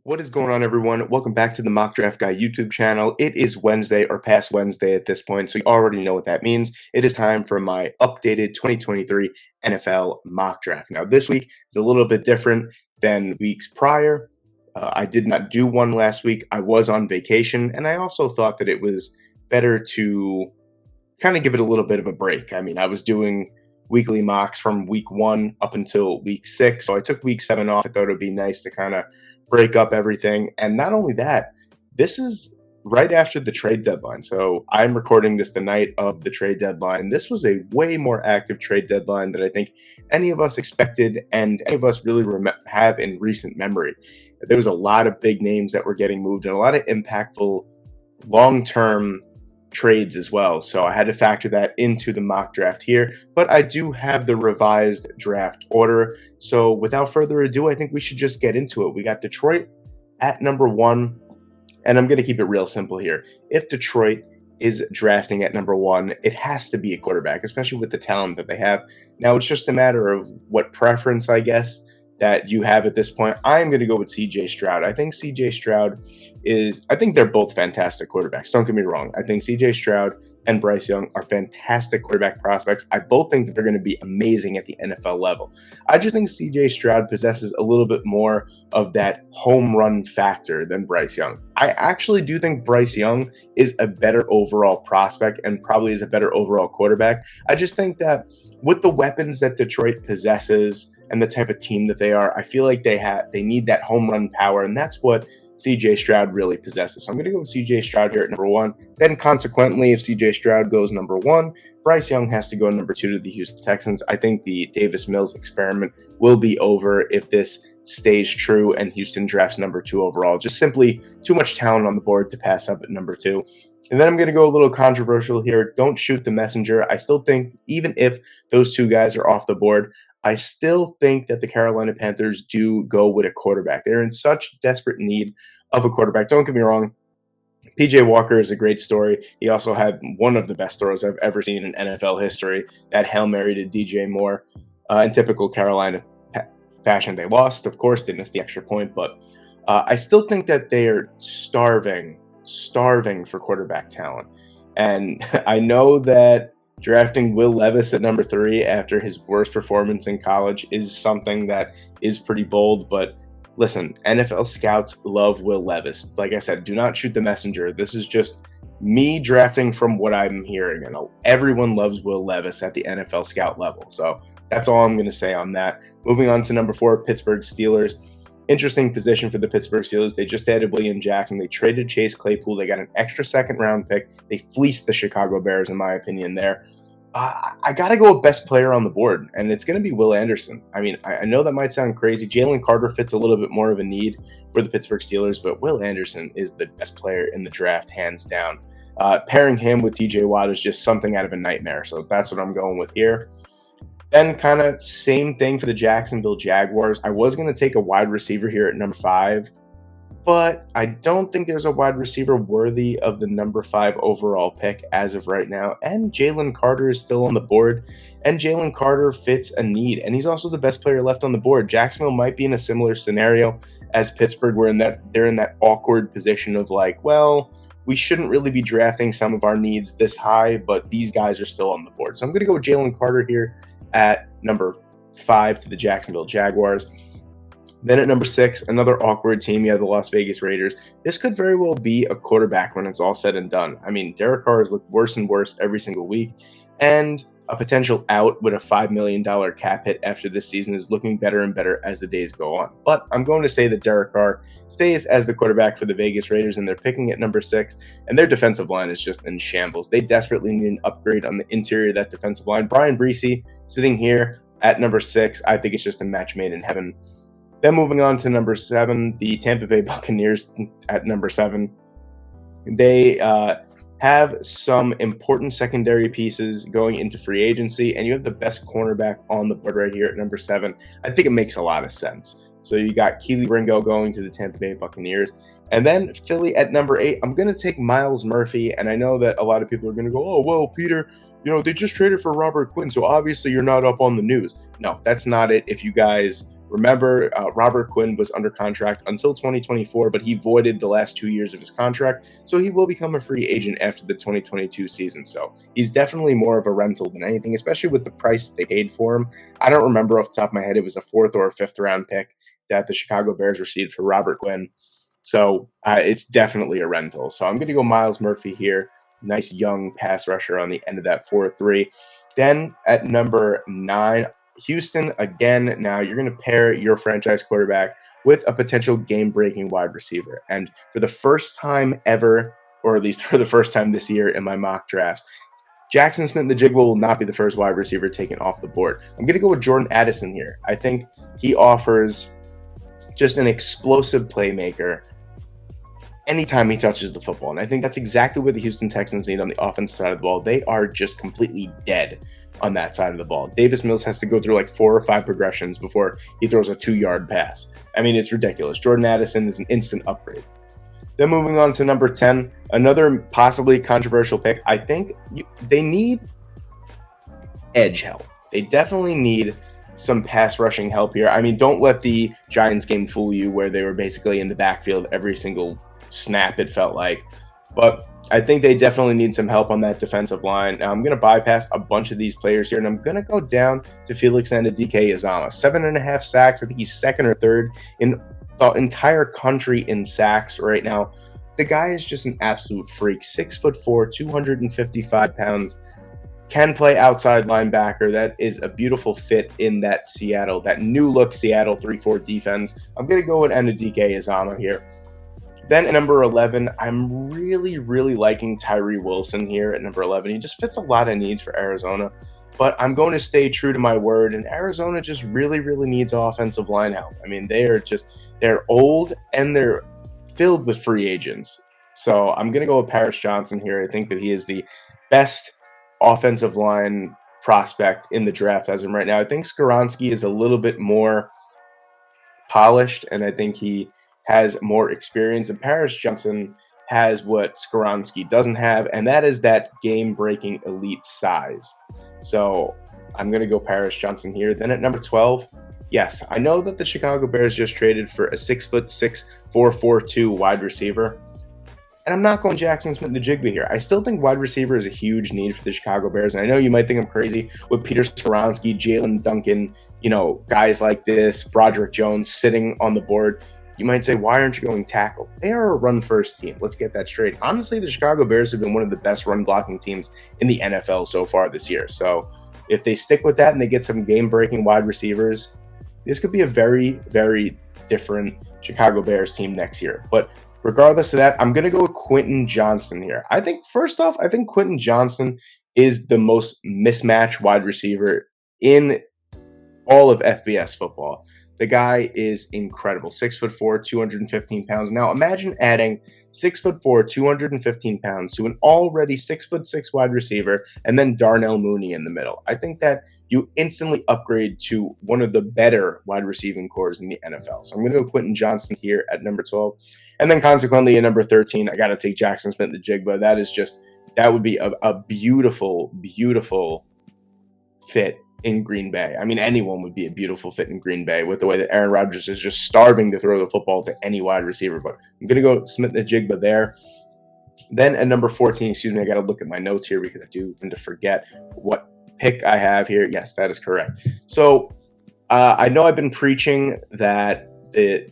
What is going on, everyone? Welcome back to the Mock Draft Guy YouTube channel. It is Wednesday, or past Wednesday at this point, so you already know what that means. It is time for my updated 2023 NFL mock draft. Now, this week is a little bit different than weeks prior. I did not do one last week. I was on vacation, and I also thought that it was better to kind of give it a little bit of a break. I mean, I was doing weekly mocks from week 1 up until week 6, so I took week 7 off. I thought it would be nice to kind of break up everything. And not only that, this is right after the trade deadline. So I'm recording this the night of the trade deadline. This was a way more active trade deadline than I think any of us expected and any of us really have in recent memory. There was a lot of big names that were getting moved and a lot of impactful long-term trades as well. So I had to factor that into the mock draft here, but I do have the revised draft order. So without further ado, I think we should just get into it. We got Detroit at number 1, and I'm going to keep it real simple here. If Detroit is drafting at number 1, it has to be a quarterback, especially with the talent that they have. Now, it's just a matter of what preference, I guess, that you have at this point. I'm going to go with CJ Stroud. I think CJ Stroud I think they're both fantastic quarterbacks. Don't get me wrong. I think CJ Stroud and Bryce Young are fantastic quarterback prospects. I both think that they're going to be amazing at the NFL level. I just think CJ Stroud possesses a little bit more of that home run factor than Bryce Young. I actually do think Bryce Young is a better overall prospect and probably is a better overall quarterback. I just think that with the weapons that Detroit possesses and the type of team that they are, I feel like they need that home run power, and that's what CJ Stroud really possesses. So I'm going to go with CJ Stroud here at number 1. Then consequently, if CJ Stroud goes number 1, Bryce Young has to go number 2 to the Houston Texans. I think the Davis Mills experiment will be over if this stays true and Houston drafts number 2 overall. Just simply too much talent on the board to pass up at number 2. And then I'm going to go a little controversial here. Don't shoot the messenger. I still think even if those two guys are off the board, I still think that the Carolina Panthers do go with a quarterback. They're in such desperate need of a quarterback. Don't get me wrong. PJ Walker is a great story. He also had one of the best throws I've ever seen in NFL history, that Hail Mary to DJ Moore. In typical Carolina fashion, they lost. Of course, they missed the extra point, but I still think that they are starving for quarterback talent. And I know that drafting Will Levis at number 3 after his worst performance in college is something that is pretty bold, but listen, NFL scouts love Will Levis. Like I said, do not shoot the messenger. This is just me drafting from what I'm hearing, and everyone loves Will Levis at the NFL scout level. So that's all I'm going to say on that. Moving on to number 4, Pittsburgh Steelers. Interesting position for the Pittsburgh Steelers. They just added William Jackson. They traded Chase Claypool. They got an extra second-round pick. They fleeced the Chicago Bears, in my opinion, there. I got to go with best player on the board, and it's going to be Will Anderson. I mean, I know that might sound crazy. Jalen Carter fits a little bit more of a need for the Pittsburgh Steelers, but Will Anderson is the best player in the draft, hands down. Pairing him with TJ Watt is just something out of a nightmare, so that's what I'm going with here. Then kind of same thing for the Jacksonville Jaguars. I was going to take a wide receiver here at number 5, but I don't think there's a wide receiver worthy of the number 5 overall pick as of right now. And Jalen Carter is still on the board, and Jalen Carter fits a need, and he's also the best player left on the board. Jacksonville might be in a similar scenario as Pittsburgh, where they're in that awkward position of like, well, we shouldn't really be drafting some of our needs this high, but these guys are still on the board. So I'm going to go with Jalen Carter here at number 5 to the Jacksonville Jaguars. Then at number 6, another awkward team. You have the Las Vegas Raiders. This could very well be a quarterback when it's all said and done. I mean, Derek Carr has looked worse and worse every single week, and a potential out with a $5 million cap hit after this season is looking better and better as the days go on. But I'm going to say that Derek Carr stays as the quarterback for the Vegas Raiders, and they're picking at number 6, and their defensive line is just in shambles. They desperately need an upgrade on the interior of that defensive line. Brian Bresee sitting here at number 6. I think it's just a match made in heaven. Then moving on to number 7, the Tampa Bay Buccaneers at number 7. They have some important secondary pieces going into free agency, and you have the best cornerback on the board right here at number 7. I think it makes a lot of sense. So you got Keely Ringo going to the Tampa Bay Buccaneers. And then Philly at number 8, I'm going to take Myles Murphy, and I know that a lot of people are going to go, oh, well, Peter, you know, they just traded for Robert Quinn, so obviously you're not up on the news. No, that's not it. If you guys Remember, Robert Quinn was under contract until 2024, but he voided the last 2 years of his contract, so he will become a free agent after the 2022 season. So he's definitely more of a rental than anything, especially with the price they paid for him. I don't remember off the top of my head, it was a 4th or a 5th round pick that the Chicago Bears received for Robert Quinn. So it's definitely a rental. So I'm going to go Myles Murphy here. Nice young pass rusher on the end of that 4-3. Then at number 9, Houston again. Now you're going to pair your franchise quarterback with a potential game-breaking wide receiver. And for the first time ever, or at least for the first time this year in my mock drafts, Jackson Smith-Njigba will not be the first wide receiver taken off the board. I'm going to go with Jordan Addison here. I think he offers just an explosive playmaker anytime he touches the football. And I think that's exactly what the Houston Texans need on the offensive side of the ball. They are just completely dead on that side of the ball. Davis Mills has to go through like 4 or 5 progressions before he throws a 2-yard pass. I mean, it's ridiculous. Jordan Addison is an instant upgrade. Then moving on to number 10, another possibly controversial pick. I think they need edge help. They definitely need some pass rushing help here. I mean, don't let the Giants game fool you where they were basically in the backfield every single snap, it felt like. But I think they definitely need some help on that defensive line. Now, I'm going to bypass a bunch of these players here, and I'm going to go down to Felix Anudike-Uzomah. 7.5 sacks. I think he's 2nd or 3rd in the entire country in sacks right now. The guy is just an absolute freak. 6'4", 255 pounds. Can play outside linebacker. That is a beautiful fit in that new look Seattle 3-4 defense. I'm going to go with Anudike-Uzomah here. Then at number 11, I'm really, really liking Tyree Wilson here at number 11. He just fits a lot of needs for Arizona, but I'm going to stay true to my word, and Arizona just really, really needs offensive line help. I mean, they're old and they're filled with free agents. So I'm going to go with Paris Johnson here. I think that he is the best offensive line prospect in the draft as of right now. I think Skoronski is a little bit more polished, and I think he has more experience, and Paris Johnson has what Skoronski doesn't have, and that is that game-breaking elite size. So I'm going to go Paris Johnson here. Then at number 12, yes, I know that the Chicago Bears just traded for a 6'6", 4'2" wide receiver, and I'm not going Jackson Smith-Njigba here. I still think wide receiver is a huge need for the Chicago Bears, and I know you might think I'm crazy with Peter Skoronski, Jalen Duncan, guys like this, Broderick Jones sitting on the board. You might say, why aren't you going tackle? They are a run-first team. Let's get that straight. Honestly, the Chicago Bears have been one of the best run-blocking teams in the NFL so far this year. So if they stick with that and they get some game-breaking wide receivers, this could be a very, very different Chicago Bears team next year. But regardless of that, I'm going to go with Quentin Johnston here. I think Quentin Johnston is the most mismatched wide receiver in all of FBS football. The guy is incredible. 6'4", 215 pounds. Now imagine adding 6'4", 215 pounds to an already 6'6" wide receiver and then Darnell Mooney in the middle. I think that you instantly upgrade to one of the better wide receiving cores in the NFL. So I'm going to go Quentin Johnston here at number 12. And then consequently at number 13, I got to take Jackson Smith-Njigba. That would be a beautiful, beautiful fit in Green Bay. I mean, anyone would be a beautiful fit in Green Bay with the way that Aaron Rodgers is just starving to throw the football to any wide receiver. But I'm going to go Smith-Njigba there. Then at number 14, I got to look at my notes here because I do tend to forget what pick I have here. Yes, that is correct. So I know I've been preaching that the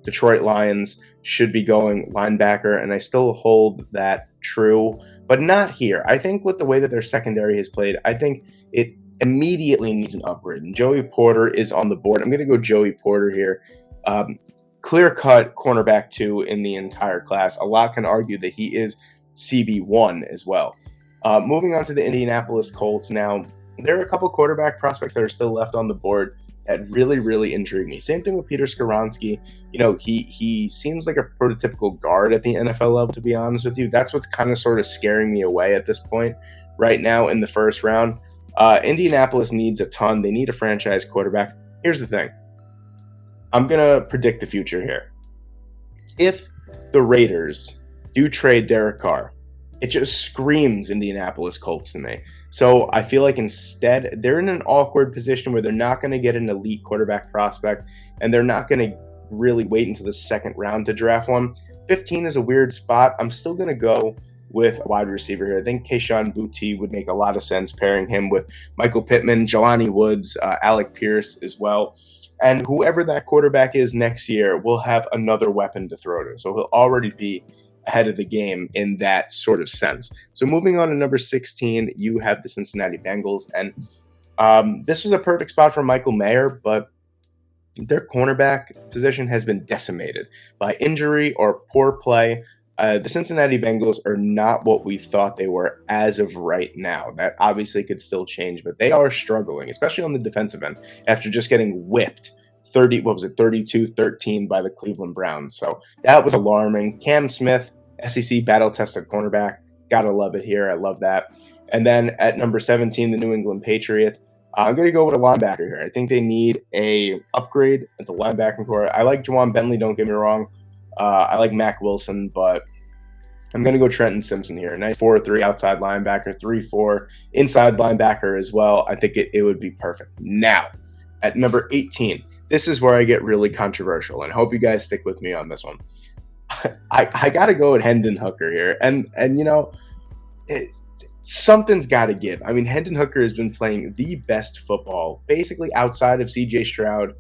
Detroit Lions should be going linebacker, and I still hold that true, but not here. I think with the way that their secondary has played, I think it immediately needs an upgrade. And Joey Porter is on the board. I'm going to go Joey Porter here. Clear-cut cornerback 2 in the entire class. A lot can argue that he is CB1 as well. Moving on to the Indianapolis Colts now. There are a couple quarterback prospects that are still left on the board that really, really intrigue me. Same thing with Peter Skoronski. He seems like a prototypical guard at the NFL level, to be honest with you. That's what's kind of sort of scaring me away at this point right now in the first round. Indianapolis needs a ton. They need a franchise quarterback. Here's the thing. I'm going to predict the future here. If the Raiders do trade Derek Carr, it just screams Indianapolis Colts to me. So I feel like instead they're in an awkward position where they're not going to get an elite quarterback prospect, and they're not going to really wait until the second round to draft one. 15 is a weird spot. I'm still going to go with a wide receiver here. I think Kayshon Boutte would make a lot of sense, pairing him with Michael Pittman, Jelani Woods, Alec Pierce as well. And whoever that quarterback is next year will have another weapon to throw to. So he'll already be ahead of the game in that sort of sense. So moving on to number 16, you have the Cincinnati Bengals. And this was a perfect spot for Michael Mayer, but their cornerback position has been decimated by injury or poor play. The Cincinnati Bengals are not what we thought they were as of right now. That obviously could still change, but they are struggling, especially on the defensive end, after just getting whipped 32-13 by the Cleveland Browns. So that was alarming. Cam Smith, SEC battle-tested cornerback. Gotta love it here. I love that. And then at number 17, the New England Patriots. I'm going to go with a linebacker here. I think they need a upgrade at the linebacking core. I like Juwan Bentley, don't get me wrong. I like Mac Wilson, but I'm going to go Trenton Simpson here. Nice 4-3 outside linebacker, 3-4 inside linebacker as well. I think it would be perfect. Now, at number 18, this is where I get really controversial, and I hope you guys stick with me on this one. I got to go with Hendon Hooker here. And you know, something's got to give. I mean, Hendon Hooker has been playing the best football, basically outside of C.J. Stroud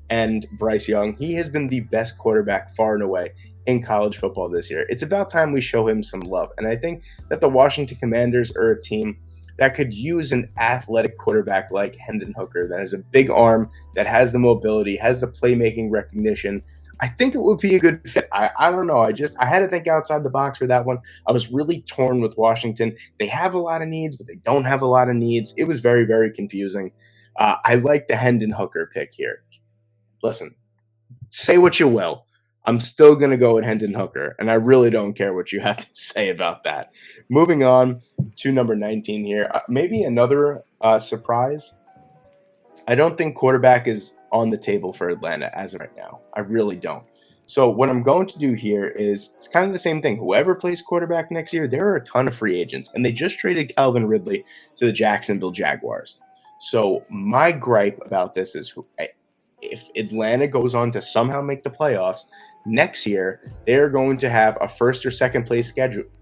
and Bryce Young. He has been the best quarterback far and away in college football this year. It's about time we show him some love. And I think that the Washington Commanders are a team that could use an athletic quarterback like Hendon Hooker that has a big arm, that has the mobility, has the playmaking recognition. I think it would be a good fit. I don't know. I had to think outside the box for that one. I was really torn with Washington. They have a lot of needs, but they don't have a lot of needs. It was very, very confusing. I like the Hendon Hooker pick here. Listen, say what you will. I'm still going to go with Hendon Hooker, and I really don't care what you have to say about that. Moving on to number 19 here. Maybe another surprise. I don't think quarterback is on the table for Atlanta as of right now. I really don't. So what I'm going to do here is it's kind of the same thing. Whoever plays quarterback next year, there are a ton of free agents, and they just traded Calvin Ridley to the Jacksonville Jaguars. So my gripe about this is if Atlanta goes on to somehow make the playoffs next year, they're going to have a first or second place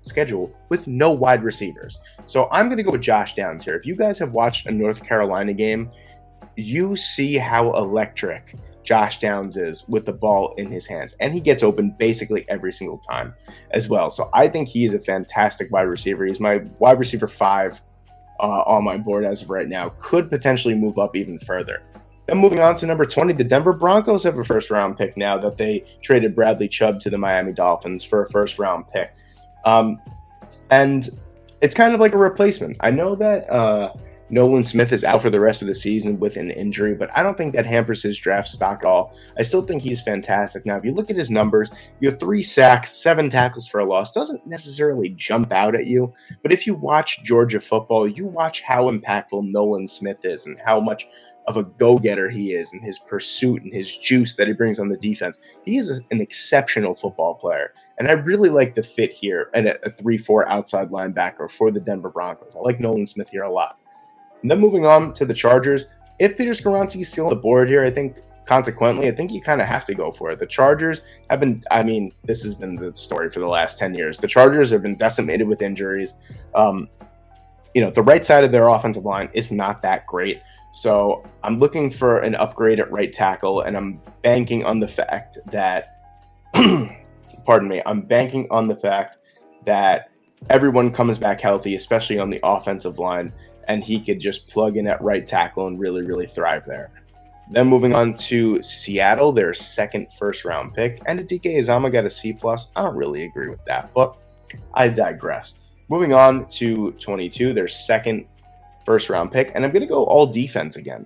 schedule with no wide receivers. So I'm going to go with Josh Downs here. If you guys have watched a North Carolina game, you see how electric Josh Downs is with the ball in his hands, and he gets open basically every single time as well. So I think he is a fantastic wide receiver. He's my wide receiver 5 on my board as of right now. Could potentially move up even further. Then moving on to number 20, the Denver Broncos have a first-round pick now that they traded Bradley Chubb to the Miami Dolphins for a first-round pick. And it's kind of like a replacement. I know that Nolan Smith is out for the rest of the season with an injury, but I don't think that hampers his draft stock at all. I still think he's fantastic. Now, if you look at his numbers, you have 3 sacks, 7 tackles for a loss. Doesn't necessarily jump out at you, but if you watch Georgia football, you watch how impactful Nolan Smith is and how much of a go-getter he is, and his pursuit and his juice that he brings on the defense. He is an exceptional football player, and I really like the fit here at a 3-4 outside linebacker for the Denver Broncos. I like Nolan Smith here a lot. And then moving on to the Chargers, if Peter Skoronski is still on the board here, I think consequently, I think you kind of have to go for it. The Chargers have been, this has been the story for the last 10 years. The Chargers have been decimated with injuries. The right side of their offensive line is not that great. So I'm looking for an upgrade at right tackle, and I'm banking on the fact that, I'm banking on the fact that everyone comes back healthy, especially on the offensive line, and he could just plug in at right tackle and really, really thrive there. Then moving on to Seattle, their second first-round pick, and DK Azama got a C+. I don't really agree with that, but I digress. Moving on to 22, their second first-round pick, and I'm going to go all defense again.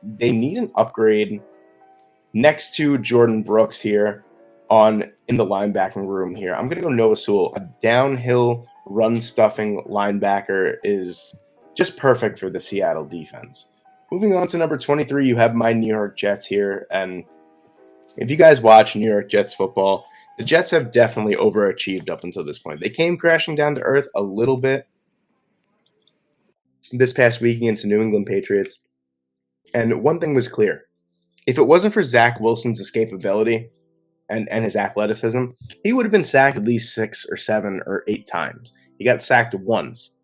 They need an upgrade next to Jordan Brooks here in the linebacking room here. I'm going to go Noah Sewell. A downhill run-stuffing linebacker is just perfect for the Seattle defense. Moving on to number 23, you have my New York Jets here, and if you guys watch New York Jets football, The Jets have definitely overachieved up until this point. They came crashing down to earth a little bit this past week against the New England Patriots. And one thing was clear. If it wasn't for Zach Wilson's escapability and his athleticism, he would have been sacked at least 6 or 7 or 8 times. He got sacked once,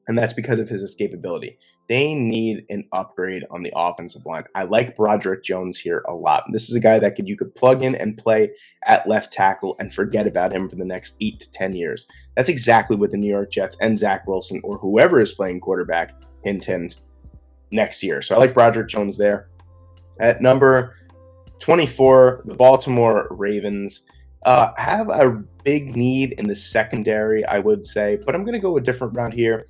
and that's because of his escapability. They need an upgrade on the offensive line. I like Broderick Jones here a lot. This is a guy that you could plug in and play at left tackle and forget about him for the next 8 to 10 years. That's exactly what the New York Jets and Zach Wilson or whoever is playing quarterback hint next year. So I like Broderick Jones there. At number 24, the Baltimore Ravens have a big need in the secondary, I would say, but I'm going to go a different route here.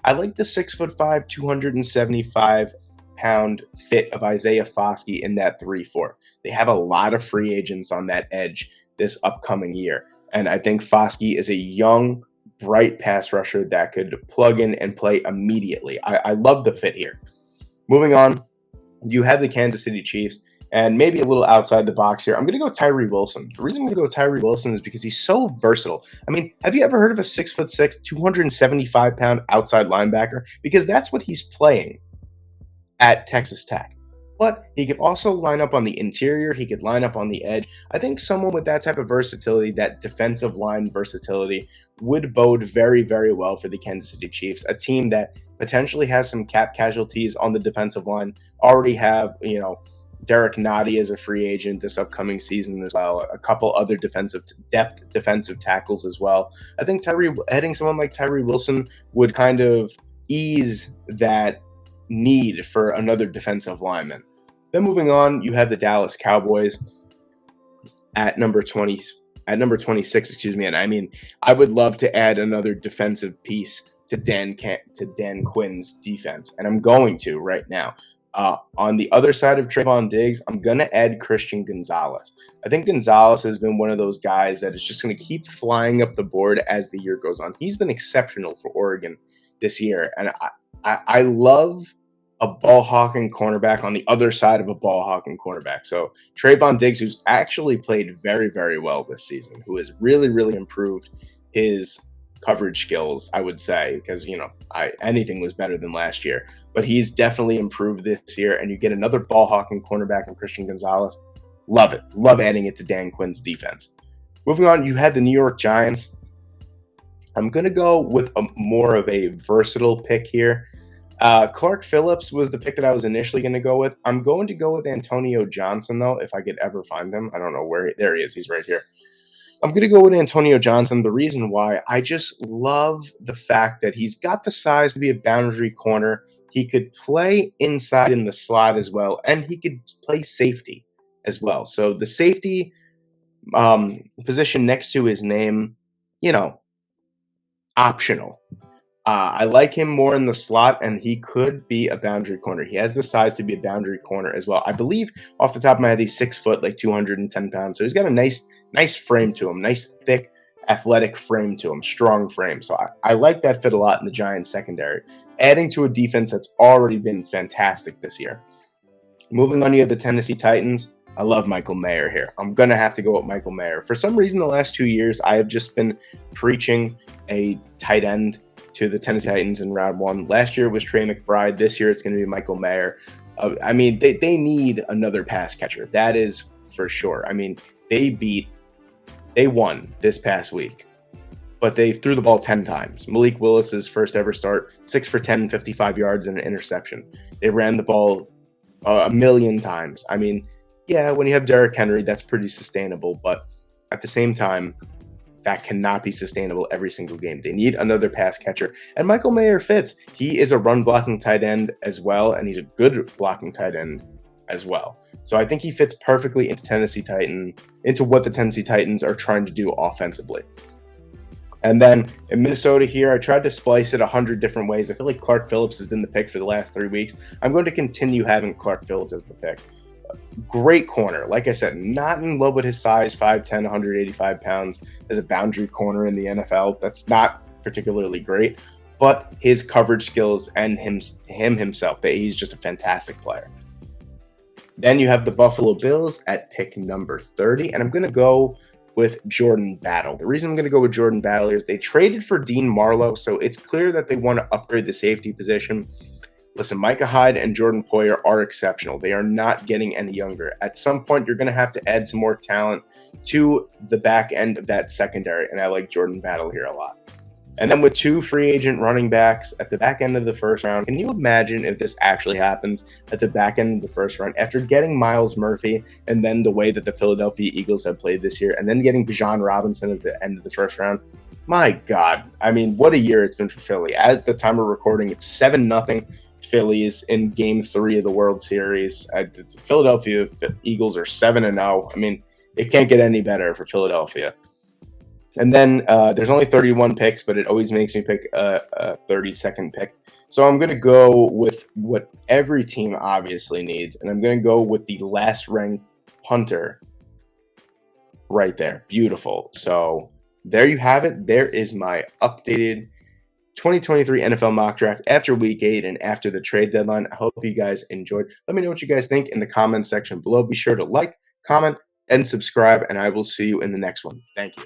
I like the 6'5", 275-pound fit of Isaiah Foskey in that 3-4. They have a lot of free agents on that edge this upcoming year, and I think Foskey is a young, bright pass rusher that could plug in and play immediately. I love the fit here. Moving on, you have the Kansas City Chiefs. And maybe a little outside the box here, I'm going to go Tyree Wilson. The reason I'm going to go Tyree Wilson is because he's so versatile. I mean, have you ever heard of a 6'6", 275-pound outside linebacker? Because that's what he's playing at Texas Tech. But he could also line up on the interior. He could line up on the edge. I think someone with that type of versatility, that defensive line versatility, would bode very, very well for the Kansas City Chiefs, a team that potentially has some cap casualties on the defensive line, already have, Derek Nottie as a free agent this upcoming season as well. A couple other defensive tackles as well. I think adding someone like Tyree Wilson would kind of ease that need for another defensive lineman. Then moving on, you have the Dallas Cowboys at number 26, and I mean, I would love to add another defensive piece to Dan Quinn's defense, and I'm going to right now. On the other side of Trayvon Diggs, I'm going to add Christian Gonzalez. I think Gonzalez has been one of those guys that is just going to keep flying up the board as the year goes on. He's been exceptional for Oregon this year, and I love a ball-hawking cornerback on the other side of a ball-hawking cornerback. So Trayvon Diggs, who's actually played very, very well this season, who has really, really improved his coverage skills, I would say, because, anything was better than last year. But he's definitely improved this year, and you get another ball-hawking cornerback in Christian Gonzalez. Love it. Love adding it to Dan Quinn's defense. Moving on, you had the New York Giants. I'm going to go with more of a versatile pick here. Clark Phillips was the pick that I was initially going to go with. I'm going to go with Antonio Johnson, though, if I could ever find him. I don't know where. There he is. He's right here. I'm going to go with Antonio Johnson. The reason why, I just love the fact that he's got the size to be a boundary corner. He could play inside in the slot as well, and he could play safety as well. So the safety position next to his name, optional. I like him more in the slot, and he could be a boundary corner. He has the size to be a boundary corner as well. I believe off the top of my head, he's 6 foot, like 210 pounds. So he's got a nice frame to him, nice, thick, athletic frame to him, strong frame. So I like that fit a lot in the Giants secondary, adding to a defense that's already been fantastic this year. Moving on, you have the Tennessee Titans. I love Michael Mayer here. I'm going to have to go with Michael Mayer. For some reason, the last 2 years, I have just been preaching a tight end to the Tennessee Titans in round 1. Last year it was Trey McBride. This year it's going to be Michael Mayer. I mean, they need another pass catcher. That is for sure. I mean, they won this past week, but they threw the ball 10 times. Malik Willis's first ever start, 6 for 10, 55 yards and an interception. They ran the ball a million times. I mean, yeah, when you have Derrick Henry, that's pretty sustainable, but at the same time, that cannot be sustainable every single game. They need another pass catcher, and Michael Mayer fits. He is a run-blocking tight end as well, and he's a good blocking tight end as well. So I think he fits perfectly into what the Tennessee Titans are trying to do offensively. And then in Minnesota here, I tried to splice it 100 different ways. I feel like Clark Phillips has been the pick for the last 3 weeks. I'm going to continue having Clark Phillips as the pick. Great corner. Like I said, not in love with his size, 5'10", 185 pounds as a boundary corner in the NFL. That's not particularly great, but his coverage skills and him himself, he's just a fantastic player. Then you have the Buffalo Bills at pick number 30, and I'm going to go with Jordan Battle. The reason I'm going to go with Jordan Battle is they traded for Dean Marlowe, so it's clear that they want to upgrade the safety position. Listen, Micah Hyde and Jordan Poyer are exceptional. They are not getting any younger. At some point, you're going to have to add some more talent to the back end of that secondary, and I like Jordan Battle here a lot. And then with 2 free agent running backs at the back end of the first round, can you imagine if this actually happens at the back end of the first round after getting Myles Murphy and then the way that the Philadelphia Eagles have played this year and then getting Bijan Robinson at the end of the first round? My God. I mean, what a year it's been for Philly. At the time of recording, it's 7-0 Phillies in Game 3 of the World Series. The Philadelphia Eagles are 7-0. I mean, it can't get any better for Philadelphia. And then there's only 31 picks, but it always makes me pick a 32nd pick. So I'm going to go with what every team obviously needs, and I'm going to go with the last-ranked punter right there. Beautiful. So there you have it. There is my updated 2023 NFL mock draft after week 8 and after the trade deadline. I hope you guys enjoyed. Let me know what you guys think in the comment section below. Be sure to like, comment, and subscribe, and I will see you in the next one. Thank you.